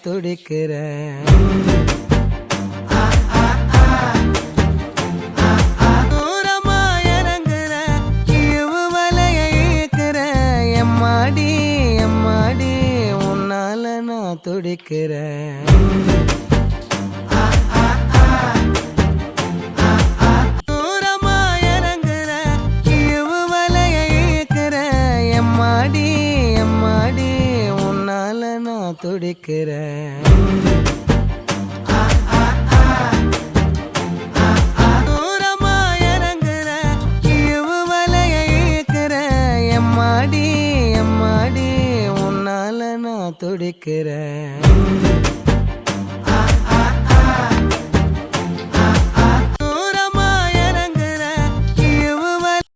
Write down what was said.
துடிக்கிறேன். தூரமா இறங்குற இழிவு வலைய இழுக்கிற எம்மாடி எம்மாடி உன்னால நான் துடிக்கிறேன். தூரமா இறங்குற இழிவு வலைய இழுக்கிற எம்மாடி எம்மாடி உன்னால நான் துடிக்கிறேன். தூரமா இறங்குற இழிவு வலைய இழுக்கிற எம்மாடி எம்மாடி உன்னால நான் துடிக்கிறேன்.